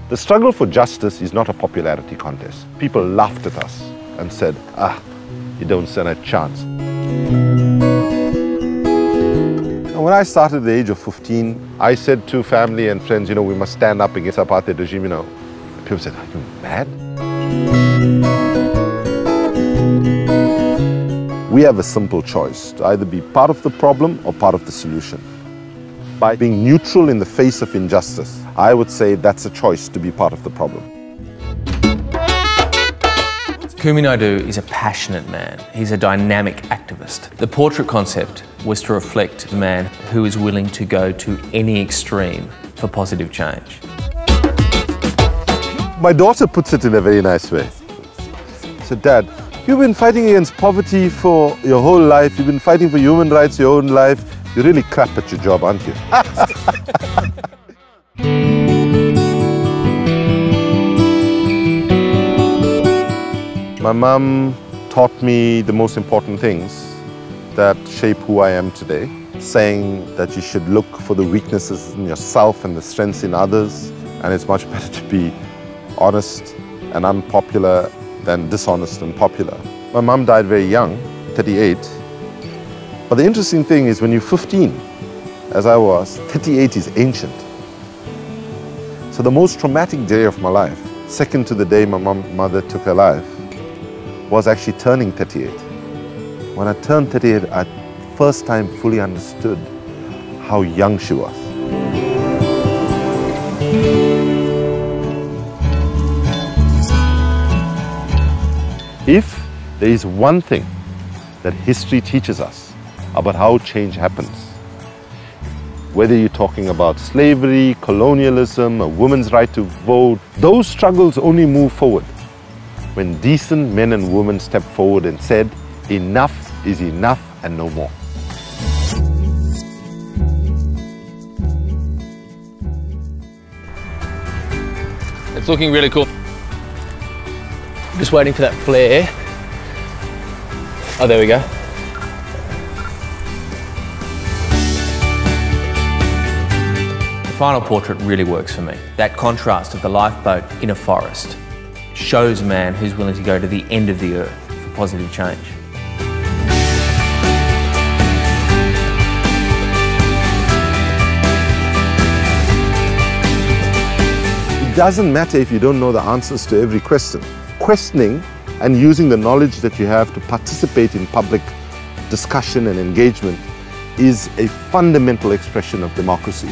The struggle for justice is not a popularity contest. People laughed at us and said, you don't stand a chance. And when I started at the age of 15, I said to family and friends, we must stand up against apartheid regime, People said, are you mad? We have a simple choice to either be part of the problem or part of the solution. By being neutral in the face of injustice, I would say that's a choice to be part of the problem. Kumi Naidoo is a passionate man. He's a dynamic activist. The portrait concept was to reflect a man who is willing to go to any extreme for positive change. My daughter puts it in a very nice way. She said, Dad, you've been fighting against poverty for your whole life. You've been fighting for human rights your own life. You're really crap at your job, aren't you? My mum taught me the most important things that shape who I am today, saying that you should look for the weaknesses in yourself and the strengths in others, and it's much better to be honest and unpopular than dishonest and popular. My mum died very young, 38, but the interesting thing is when you're 15, as I was, 38 is ancient. So the most traumatic day of my life, second to the day my mother took her life, was actually turning 38. When I turned 38, I first time fully understood how young she was. If there is one thing that history teaches us about how change happens, whether you're talking about slavery, colonialism, a woman's right to vote, those struggles only move forward when decent men and women stepped forward and said, enough is enough and no more. It's looking really cool. Just waiting for that flare. Oh, there we go. The final portrait really works for me. That contrast of the lifeboat in a forest shows a man who's willing to go to the end of the earth for positive change. It doesn't matter if you don't know the answers to every question. Questioning and using the knowledge that you have to participate in public discussion and engagement is a fundamental expression of democracy.